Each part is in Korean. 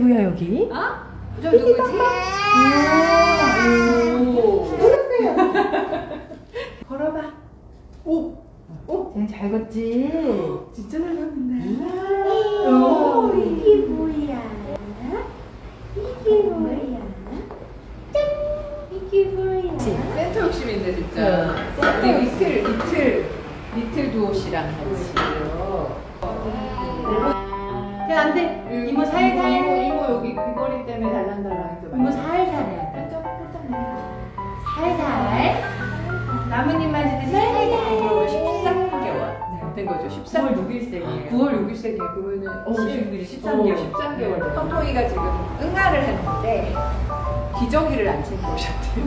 누구야 여기? 어? 저 누구지? 걸어봐. 오, 쟤는 잘 걷지? 진짜 잘 걷는데. 오, 이게 뭐야? 이게 뭐야? 짠! 이게 뭐야? 센터 욕심인데 진짜. 우리 이틀 두옷이랑 같이. 야, 안 돼. 이모 살살. 이모 여기 귀걸이 때문에 달랑달랑. 이모 살살 해야 돼. 살살. 나뭇잎 만지듯이 살살. 13개월 된 거죠. 9월 6일생이에요. 9월 6일생이에요. 그러면은 13개월. 13개월. 형통이가 지금 응아를 했는데 기저귀를 안 챙겨 오셨대요.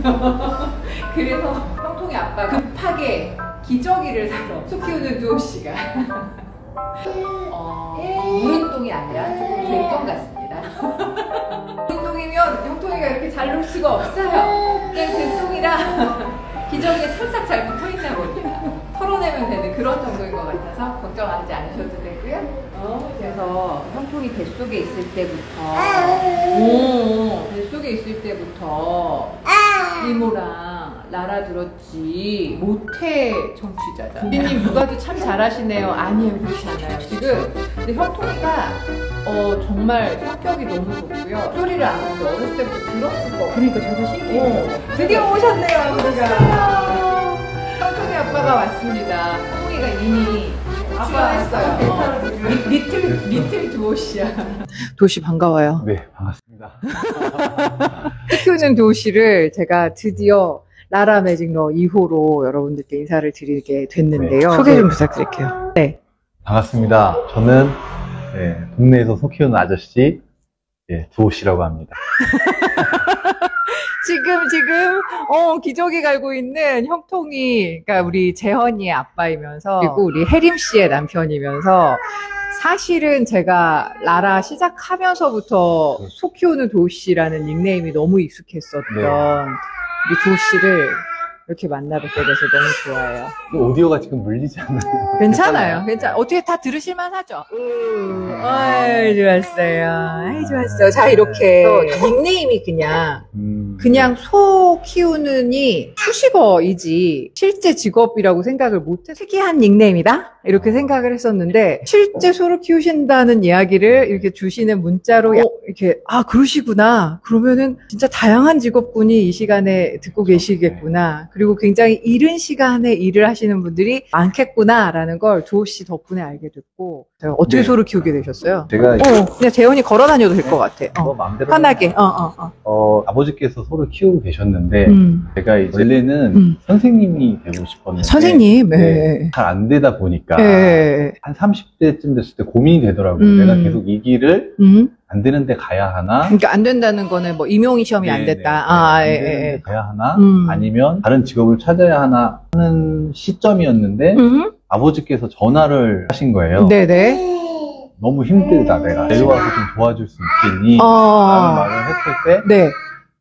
그래서 형통이 아빠가 급하게 기저귀를 사러 소 키우는 두호 씨가 무릉동이 아니라 조금 갱동 같습니다. 무릉동이면 형통이가 이렇게 잘 놀 수가 없어요. 그냥 갱동이라 기저귀에 살짝 잘 붙어 있나 봅니다. 털어내면 되는 그런 정도인 것 같아서 걱정하지 않으셔도 되고요. 그래서 형통이 뱃속에 있을 때부터 뱃속에 있을 때부터 이모랑 라라 들었지 모태 청취자잖아요. 주인님 육아도 참 잘하시네요. 아니에요, 그렇지 않아요. 지금 근데 형통이가 정말 성격이 너무 좋고요. 소리를 안 하는데 어렸을 때부터 들었을 거예요. 그러니까 저도 신기해요. 드디어 오셨네요, 아버지가. 형통이 아빠가 왔습니다. 형통이가 이미 출연했어요. 리틀 두오씨야. 도시 반가워요. 네, 반갑습니다. 키우는 도시를 제가 드디어 라라 매직러 2호로 여러분들께 인사를 드리게 됐는데요. 네. 소개 좀 부탁드릴게요. 네. 반갑습니다. 저는 동네에서 소 키우는 아저씨 두호씨라고 합니다. 지금 기저귀 갈고 있는 형통이, 그러니까 우리 재헌이의 아빠이면서, 그리고 우리 혜림 씨의 남편이면서, 사실은 제가 라라 시작하면서부터 소 키우는 도시라는 닉네임이 너무 익숙했었던 우리 도시를 이렇게 만나뵙게 돼서 너무 좋아요. 오디오가 지금 물리지 않나요? 괜찮아요. 어떻게 다 들으실만 하죠? 아이, 좋았어요. 자, 이렇게 닉네임이 그냥 소 키우는이 수식어이지 실제 직업이라고 생각을 못해 특이한 닉네임이다? 이렇게 생각을 했었는데 실제 소를 키우신다는 이야기를 이렇게 주시는 문자로 이렇게 그러시구나. 그러면은 진짜 다양한 직업군이 이 시간에 듣고 계시겠구나. 그리고 굉장히 이른 시간에 일을 하시는 분들이 많겠구나라는 걸 조호 씨 덕분에 알게 됐고 제가 어떻게 소를 키우게 되셨어요? 제가 그냥 재현이 걸어 다녀도 될 것 같아. 마음대로 편하게. 아버지께서 소를 키우고 계셨는데 제가 이제 원래는 선생님이 되고 싶었는데 선생님, 잘 안 되다 보니까 한 30대쯤 됐을 때 고민이 되더라고요. 내가 계속 이 길을 안 되는데 가야 하나? 그러니까 안 된다는 거는 뭐 임용이 시험이 안 됐다. 안 되는데 가야 하나? 아니면 다른 직업을 찾아야 하나 하는 시점이었는데 아버지께서 전화를 하신 거예요. 네네. 너무 힘들다, 내가 내려와서 좀 도와줄 수 있겠니? 라는 말을 했을 때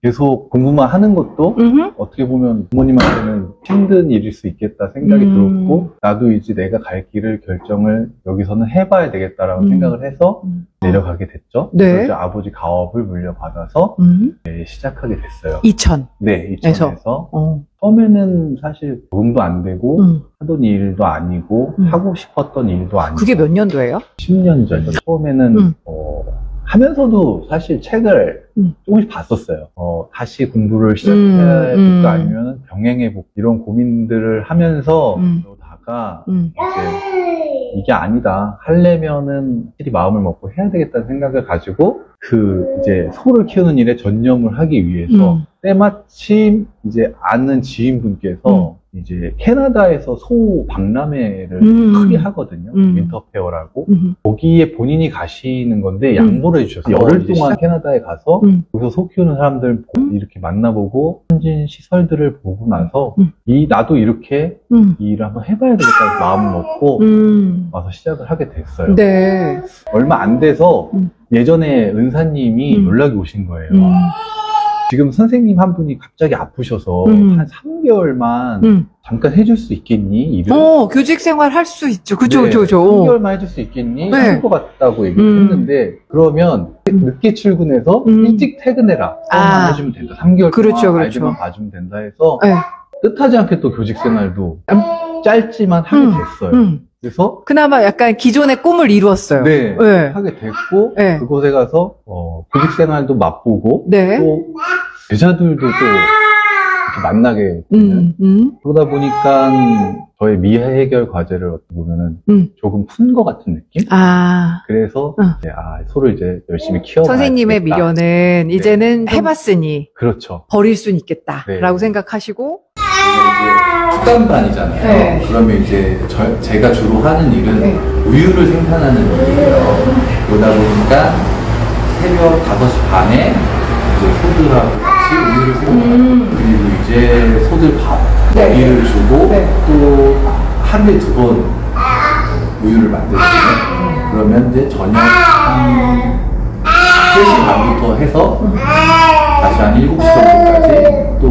계속 공부만 하는 것도 어떻게 보면 부모님한테는 힘든 일일 수 있겠다 생각이 들었고 나도 이제 내가 갈 길을 결정을 여기서는 해봐야 되겠다라고 생각을 해서 내려가게 됐죠. 그래서 이제 아버지 가업을 물려받아서 시작하게 됐어요. 2000? 네, 2000에서 처음에는 사실 적응도 안 되고 하던 일도 아니고 하고 싶었던 일도 아니고 그게 몇 년도예요? 10년 전. 처음에는 하면서도 사실 책을 조금씩 봤었어요. 다시 공부를 시작해야 될까 아니면 병행해보고 이런 고민들을 하면서 그러다가 이게 아니다. 하려면은 확실히 마음을 먹고 해야 되겠다는 생각을 가지고 이제 소를 키우는 일에 전념을 하기 위해서 때마침 이제 아는 지인분께서 이제 캐나다에서 소 박람회를 크게 하거든요. 윈터페어라고. 거기에 본인이 가시는 건데 양보를 해주셨어요. 열흘 동안 캐나다에 가서 거기서 소 키우는 사람들 이렇게 만나보고 현진 시설들을 보고 나서 나도 이렇게 이 일을 한번 해봐야 되겠다는 마음을 먹고 와서 시작을 하게 됐어요. 네. 얼마 안 돼서 예전에 은사님이 연락이 오신 거예요. 지금 선생님 한 분이 갑자기 아프셔서 한 3개월만 잠깐 해줄 수 있겠니? 일을? 교직 생활 할 수 있죠. 그죠, 네, 그죠, 그죠. 3개월만 해줄 수 있겠니? 네. 할 것 같다고 얘기를 했는데, 그러면 늦게 출근해서 일찍 퇴근해라. 그것만 해주면 된다. 3개월 그렇죠, 동안 그렇죠. 아이들만 봐주면 된다 해서, 네. 뜻하지 않게 또 교직 생활도 짧지만 하게 됐어요. 그래서 그나마 약간 기존의 꿈을 이루었어요. 네, 네. 하게 됐고, 네. 그곳에 가서 교직 생활도 맛보고, 네. 또 여자들도 또 이렇게 만나게 되는, 그러다 보니까 저의 미해 해결 과제를 어떻게 보면은 조금 푼 것 같은 느낌? 그래서 이제, 서로 이제 열심히 키워봐야 선생님의 되겠다. 미련은 네. 이제는 해봤으니 그렇죠. 버릴 순 있겠다라고 네. 생각하시고. 이제 주간반이잖아요. 네. 그러면 이제 제가 주로 하는 일은 네. 우유를 생산하는 일이에요. 그러다 보니까 새벽 5시 반에 이제 소들하고 같이 우유를 생산하고 그리고 이제 소들 먹이를 주고 네. 또 하루에 2번 우유를 만들거든요. 그러면 이제 저녁 한 3시 반부터 해서 다시 한 7시 정도까지 또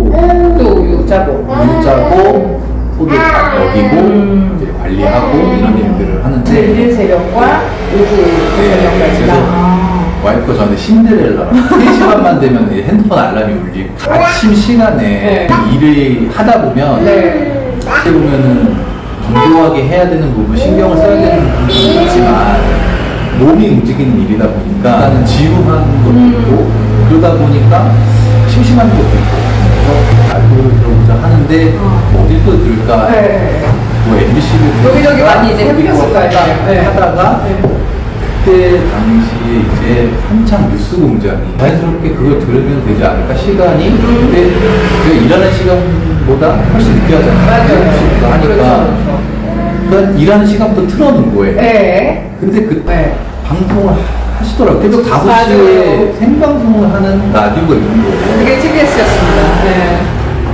우유 짜고. 물 짜고 소들 다 먹이고 이제 관리하고 이런 일들을 하는데 이른 새벽과 오후 그래서 와이프가 저한테 신데렐라라고 3시간만 되면 핸드폰 알람이 울리고 아침 시간에 일을 하다 보면 어떻게 보면은 정교하게 해야 되는 부분, 신경을 써야 되는 부분이 있지만 몸이 움직이는 일이다 보니까 나는 지루한 것도 있고 그러다 보니까 심심한 것도 있고 그래서 라디오를 들어보자 하는데 어딜 또 들을까 뭐 MBC를 여기저기 많이 이제 해보셨을 거 아니에요. 하다가 그때 당시에 이제 한창 뉴스 공장이 자연스럽게 그걸 들으면 되지 않을까 시간이 근데 제가 일하는 시간보다 훨씬 늦게 하잖아요. 맞아요. 하니까 그러니까 일하는 시간부터 틀어놓은 거예요. 네. 근데 방송을 하시더라고요. 그래서 5시에 생방송을 하는 라디오가 있는 거예요. 그게 TBS였습니다. 네.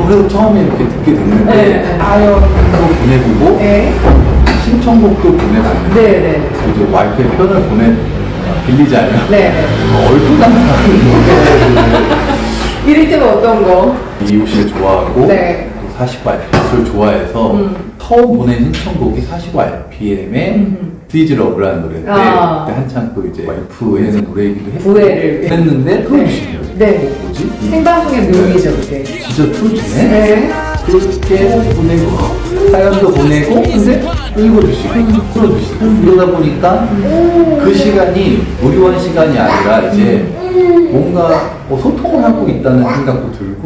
그래서 처음에 이렇게 듣게 됐는데 사연도 보내보고 신청곡도 보내봤는데 네. 이제 와이프의 편을 빌리자면 네. 얼토당토하는 거예요. 이럴 때는 어떤 거? 이웃 씨를 좋아하고 네. 또 49RPM을 좋아해서 처음 보낸 신청곡이 49RPM의 This Love라는 노래인데 그때 한창 또 이제 와이프의 노래이기도 했는데 틀어주시더라고요. 네. 뭐지? 생방송의 묘미죠, 그게. 진짜 틀어주네? 네. 그렇게 보내고 사연도 보내고 근데 읽어주시고 풀어주시고 이러다 보니까 그 시간이 무료한 시간이 아니라 이제 뭔가 소통을 하고 있다는 생각도 들고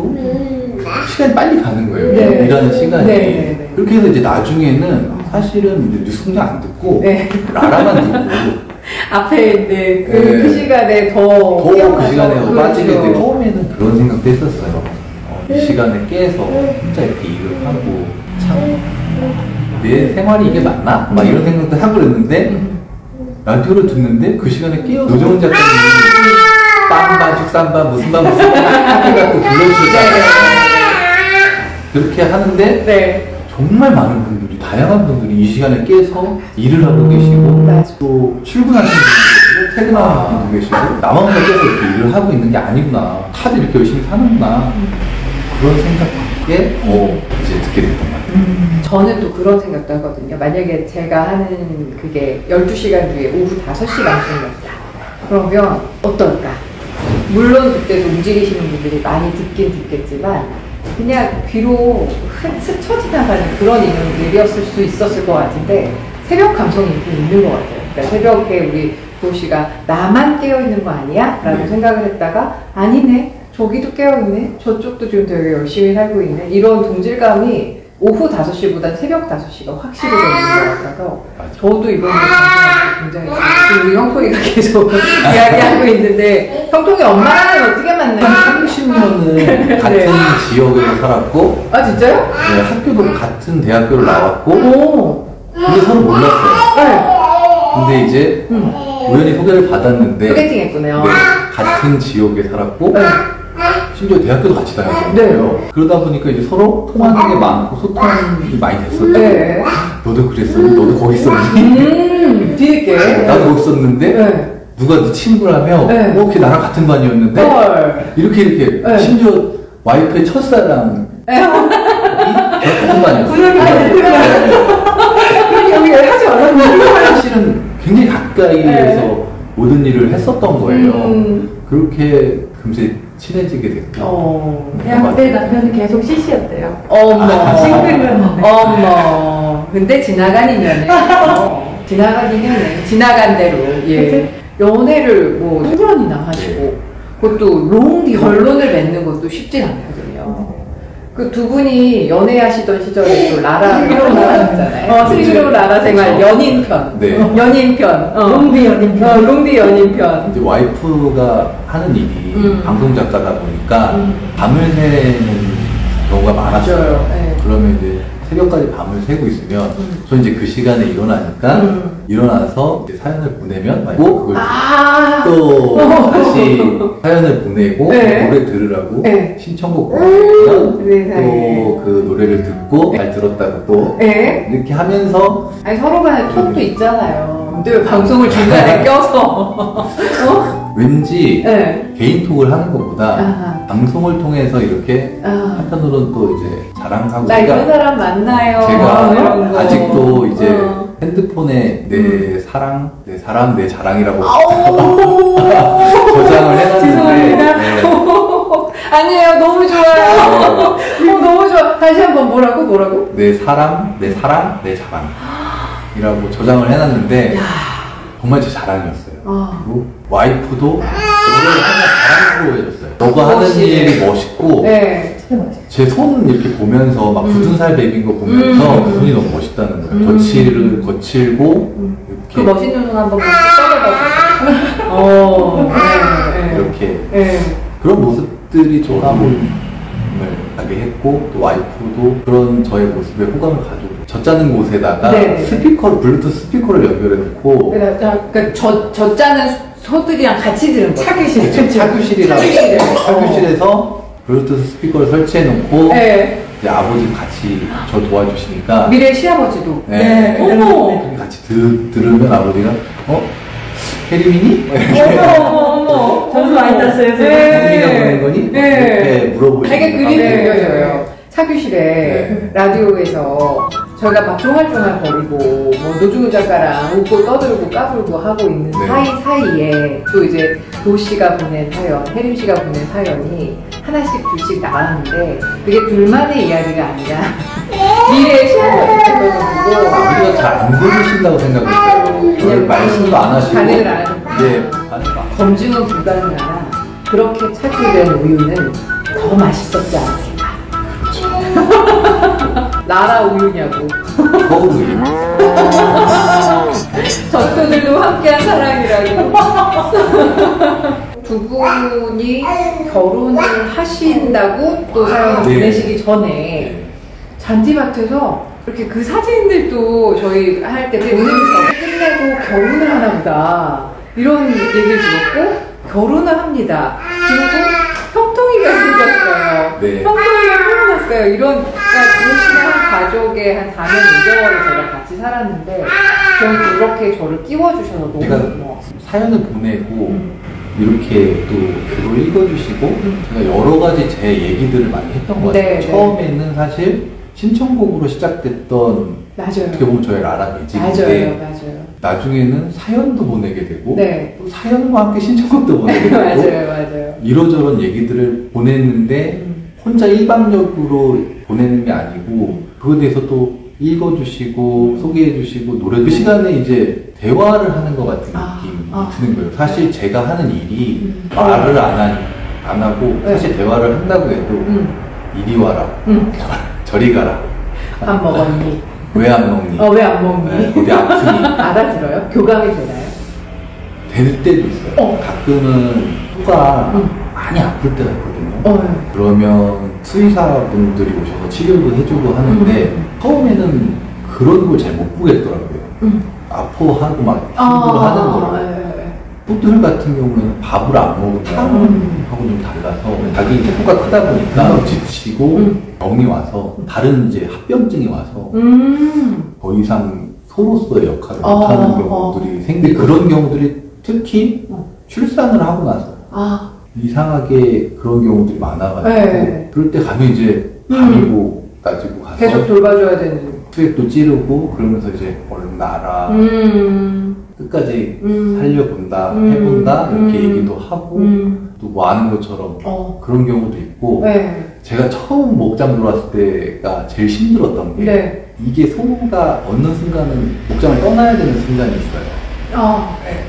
시간이 빨리 가는 거예요. 네. 일하는 시간이. 네. 그렇게 해서 이제 나중에는 사실은 이제 뉴스 공장 안 듣고 라라만 듣고 앞에 있는 그 시간에 더 그 시간에 더 빠지게 그렇죠. 되고 처음에는 그런 생각도 했었어요. 이 시간에 깨서 혼자 이렇게 일을 하고 참 내 생활이 이게 맞나? 막 이런 생각도 하고 그랬는데 라디오를 듣는데 그 시간에 깨어서 노정훈 작가님이 빰바 죽삼바 무슨 바 해갖고 불러주셨잖아요. 그렇게 하는데 정말 많은 분들이 다양한 분들이 이 시간에 깨서 일을 하고 계시고 또 출근하시는 분도 계시고 퇴근하는 분도 계시고 나만 혼자 깨서 이렇게 일을 하고 있는 게 아니구나 다들 이렇게 열심히 사는구나 그런 생각에 이제 듣게 됐던 것 같아요. 저는 또 그런 생각도 하거든요. 만약에 제가 하는 그게 12시간 뒤에 오후 5시 방송이었다. 그러면 어떨까? 물론 그때도 움직이시는 분들이 많이 듣긴 듣겠지만 그냥 귀로 스쳐 지나가는 그런 인원들이었을 수 있었을 것 같은데 새벽 감성이 있는 것 같아요. 그러니까 새벽에 우리 도시가 나만 깨어있는 거 아니야? 라고 생각을 했다가 아니네. 저기도 깨어있네. 저쪽도 지금 되게 열심히 살고 있네. 이런 동질감이 오후 5시보다 새벽 5시가 확실히 더 있는 것 같아서 저도 이번에 방송하면서 굉장히 지금 우리 형통이가 계속 이야기하고 있는데 형통이 엄마랑은 어떻게 만나요? 30년은 같은 지역에서 살았고 진짜요? 네, 학교도 같은 대학교를 나왔고 근데 서로 몰랐어요. 근데 이제 우연히 소개를 받았는데 소개팅 했구나요. 네, 같은 지역에 살았고 심지어 대학교도 같이 다녔어요. 그러다 보니까 이제 서로 통하는 게 많고 소통이 많이 됐었죠. 너도 그랬었니? 너도 거기 있었니? 뒤늦게. 나도 거기 있었는데 누가 네 친구라며 네. 이렇게 나랑 같은 반이었는데 헐. 이렇게 네. 심지어 와이프의 첫사랑 같은 반이었어요. 여기 하지 말라고. 사실은 굉장히 가까이에서 모든 일을 했었던 거예요. 그렇게 금세 친해지게 됐고. 그냥 그때 남편은 계속 CC였대요. 어머. 싱글이었는데. 어머. 근데 지나간 인연에. 지나간 인연에. 지나간 대로. 예. 연애를 뭐 10년이나 하시고. 그것도 결론을 맺는 것도 쉽진 않거든요. 그 두 분이 연애하시던 시절에 또 라라로 나왔잖아요. 슬기로운 라라 생활 연인편. 네. 연인편. 롱디 연인편. 롱디 연인편. 이제 와이프가 하는 일이 방송 작가다 보니까 밤을 새는 경우가 많았어요. 맞아요. 네. 그러면 이제 새벽까지 밤을 새고 있으면 저 이제 그 시간에 일어나니까 일어나서 이제 사연을 보내면 그걸 또 다시 사연을 보내고 네. 노래 들으라고 네. 신청곡 보내면 세상에. 또 그 노래를 듣고 잘 들었다고 또 네. 이렇게 하면서 아니 서로 간에 톤도 있잖아요. 근데 왜 방송을 중간에 껴서? 왠지 네. 개인 톡을 하는 것보다 아하. 방송을 통해서 이렇게 한편으로는 또 이제 자랑하고 나 이런 사람 만나요. 제가 이런 거. 아직도 이제 핸드폰에 내 사랑, 내 사랑, 내 자랑이라고 저장을 해놨는데 죄송합니다. 네. 아니에요. 너무 좋아요. 너무 좋아. 다시 한번 뭐라고? 내 사랑, 내 사랑, 내 자랑이라고 저장을 해놨는데 정말 제 자랑이었어요. 그리고 와이프도 저를 하나 자랑스러워해줬어요. 너가 하는 멋있네. 일이 멋있고 네. 제 손 이렇게 보면서 막 굳은 살 베긴 거 보면서 그 손이 너무 멋있다는 거예요. 거칠고 그 이렇게 멋있는 손 한번 써봐봐. 네. 이렇게 네. 그런 모습들이 저도 호감을 가게 했고 또 와이프도 그런 저의 모습에 호감을 가지고 젖자는 곳에다가 네. 블루투스 스피커를 연결해 놓고 그러니까 저 짜는 소들이랑 같이 들은 거죠. 차교실에서 블루투스 스피커를 설치해 놓고 네. 이제 아버지 같이 저 도와주시니까 미래 시아버지도. 네. 어머. 그렇게 같이 들으면 아버지가 혜림이니? 어머. 저도 많이 땄어요. 혜림이가 보낸 거니? 이렇게 물어보시니까 되게 그림이 그려져요. 사교실에 라디오에서 저희가 막 쫑알쫑알거리고 뭐 노중훈 작가랑 웃고 떠들고 까불고 하고 있는 네. 사이에 또 이제 도 씨가 보낸 사연, 혜림 씨가 보낸 사연이 하나씩 둘씩 나왔는데 그게 둘만의 이야기가 아니라 미래의 시아버지께서도 보고 아버지가 잘 안 들으신다고 생각했어요. 그냥 말씀도 안 하시고 반응을 안 하고 네, 반응 안 검증은 불가능하나 그렇게 차출된 우유는 더 맛있었지 않습니까? 나라 우유냐고. 서울이 젖소들도 함께한 사랑이라고. 두 분이 결혼을 하신다고 또 사연을 네. 보내시기 전에 네. 잔디밭에서 이렇게 그 사진들도 저희 할 때 보면서 끝내고 결혼을 하나 보다 이런 얘기를 들었고 결혼을 합니다. 그리고 형통이가 생겼어요. 네. 형통이가 태어났어요. 이런 그러니까 한 가족의 한 4년 2개월을 제가 같이 살았는데 저는 그렇게 저를 끼워주셔서 너무 제가 고마웠어요. 사연을 보내고 이렇게 또 글을 읽어주시고 제가 여러 가지 제 얘기들을 많이 했던 것 같아요. 네, 처음에는 사실 신청곡으로 시작됐던 맞아요. 어떻게 보면 저의 라라 매직인데 맞아요. 나중에는 사연도 보내게 되고 네. 또 사연과 함께 신청곡도 보내게 되고 맞아요. 이러저런 얘기들을 보냈는데 혼자 일방적으로 보내는 게 아니고 그거에 대해서 또 읽어주시고 소개해주시고 노래 그 시간에 이제 대화를 하는 것 같은 느낌이 드는 거예요. 사실 제가 하는 일이 말을 안 하고 네. 사실 대화를 한다고 해도 이리 와라 저리 가라 밥 먹었니? 왜 안 먹니? 왜 안 먹니? 네, 어디 아프니? 알아들어요? 교감이 되나요? 될 때도 있어요. 가끔은 후가 많이 아플 때가 있거든요. 그러면 수의사분들이 오셔서 치료도 해주고 하는데 처음에는 그런 걸 잘 못 보겠더라고요. 아파하고 막 힘들어하는 거를. 푸들 같은 경우에는 밥을 안 먹으면 하고 좀 달라서 자기 세포가 크다 보니까 지치고 병이 와서 다른 이제 합병증이 와서 더 이상 소로서의 역할을 못하는 경우들이 생기는데 그런 경우들이 특히 출산을 하고 나서 아, 이상하게 그런 경우들이 많아가지고 네. 그럴 때 가면 이제 밤이고 따지고 가서 계속 돌봐줘야 되는. 수액도 찌르고 그러면서 이제 얼른 나라 끝까지 살려본다 해본다 이렇게 얘기도 하고 또 뭐 아는 것처럼 그런 경우도 있고 네. 제가 처음 목장 들어왔을 때가 제일 힘들었던 게 네. 이게 소가 어느 순간은 목장을 떠나야 되는 순간이 있어요. 네.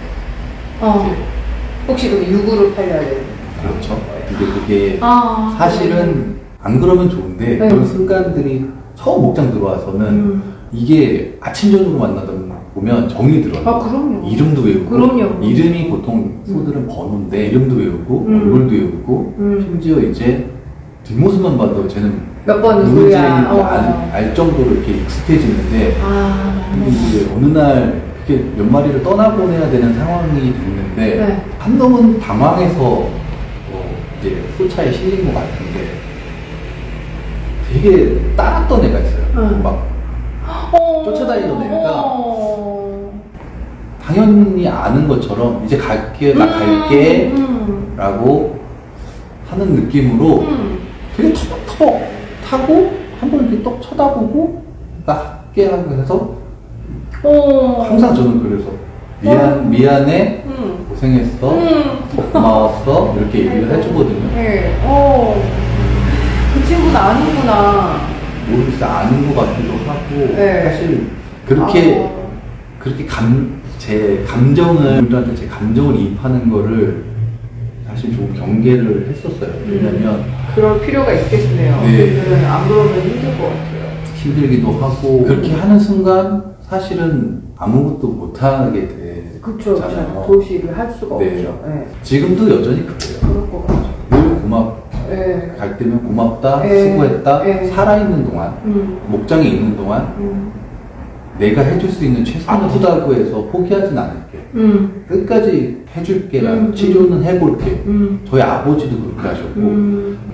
이제 혹시 그게 육으로 팔려야 되는. 그렇죠. 근데 그게 아, 사실은 안 그러면 좋은데 네. 그런 순간들이 처음 목장 들어와서는 이게 아침 저녁으로 만나다 보면 정이 들어요. 아, 그럼요. 이름도 외우고 그럼요. 이름이 보통 소들은 번호인데 이름도 외우고 얼굴도 외우고 심지어 이제 뒷모습만 봐도 쟤는 몇 번은 누군지 소리야. 알 정도로 이렇게 익숙해지는데 아, 근데 이제 어느 날 그렇게 몇 마리를 떠나보내야 되는 상황이 됐는데 네. 한 놈은 당황해서 이제 소차에 실린 것 같은데 되게 따랐던 애가 있어요. 막 쫓아다니던 애가 당연히 아는 것처럼 이제 갈게 나 갈게 라고 하는 느낌으로 되게 터벅터벅 타고 한 번 이렇게 떡 쳐다보고 나 할게 하고 해서 항상 저는 그래서 미안해 고생했어 고마웠어 이렇게 얘기를 해주거든요. 네. 그 친구는 아는구나. 모르겠어요. 아는 것 같기도 하고 네. 사실 그렇게 제 감정을 분들한테 제 감정을 이입하는 거를 사실 좀 경계를 했었어요. 왜냐면 그럴 필요가 있겠네요. 네. 그들은 안 그러면 힘들 것 같아요. 힘들기도 하고 그렇게 하는 순간 사실은 아무것도 못하게 그쵸, 되잖아요. 도시를 할 수가 네. 없죠. 네. 지금도 여전히 그래요. 그럴 것 같죠. 늘 네. 갈 때면 고맙다, 네. 수고했다, 네. 살아있는 동안, 목장에 있는 동안 내가 해줄 수 있는 최선을 아프다고 해서 포기하진 않을게. 끝까지 해줄게, 치료는 해볼게. 저희 아버지도 그렇게 하셨고,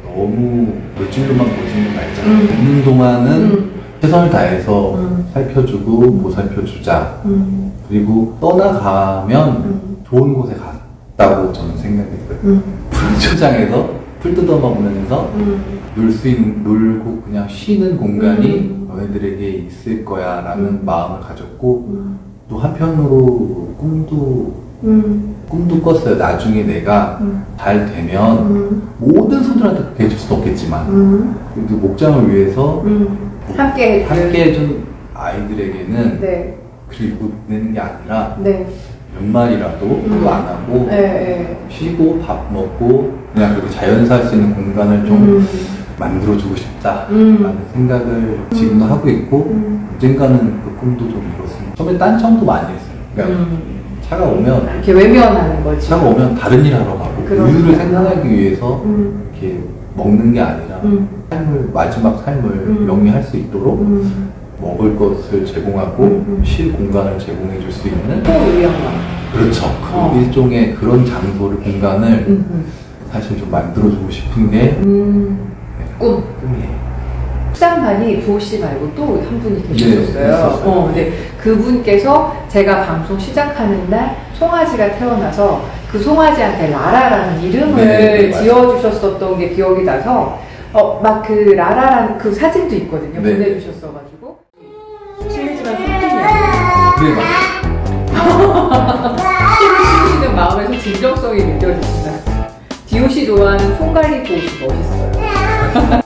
너무 물질로만 보시는 거 알잖아요. 있는 동안은 최선을 다해서 살펴주고, 보살펴주자. 그리고 떠나가면 좋은 곳에 갔다고 저는 생각이 들어요. 풀초장에서 풀 뜯어먹으면서 놀고 그냥 쉬는 공간이 너희들에게 있을 거야 라는 마음을 가졌고 또 한편으로 꿈도 꿨어요. 나중에 내가 잘 되면 모든 소들한테 그렇게 해줄 수는 없겠지만 그래도 목장을 위해서 함께 해준 아이들에게는 네. 그리고 내는 게 아니라 네. 몇 마리라도 그거 안 하고 네. 쉬고 밥 먹고 그냥 그렇게 자연사 할 수 있는 공간을 좀 만들어주고 싶다라는 생각을 지금도 하고 있고 언젠가는 그 꿈도 좀 이뤘습니다. 처음에 딴청도 많이 했어요. 그러니까 차가 오면 이렇게 외면하는 거지. 차가 오면 다른 일 하러 가고 우유를 생산하기 위해서 이렇게 먹는 게 아니라 마지막 삶을 영위할 수 있도록 먹을 것을 제공하고 쉴 공간을 제공해 줄 수 있는 그렇죠. 그 일종의 그런 장소를 공간을 사실 좀 만들어주고 싶은 게 꿈이에요. 수장반이 부호씨 말고 또 한 분이 네, 계셨어요. 있었어요. 근데 그분께서 제가 방송 시작하는 날 송아지가 태어나서 그 송아지한테 라라라는 이름을 네, 지어주셨었던 게 기억이 나서 막 그 라라라는 그 사진도 있거든요. 네. 보내주셨어가지고 실례지만 손등이에요. 네, 맞아요. 시를 씌우시는 마음에서 진정성이 느껴집니다. 디오씨 좋아하는 손갈리 보호씨 멋있어요.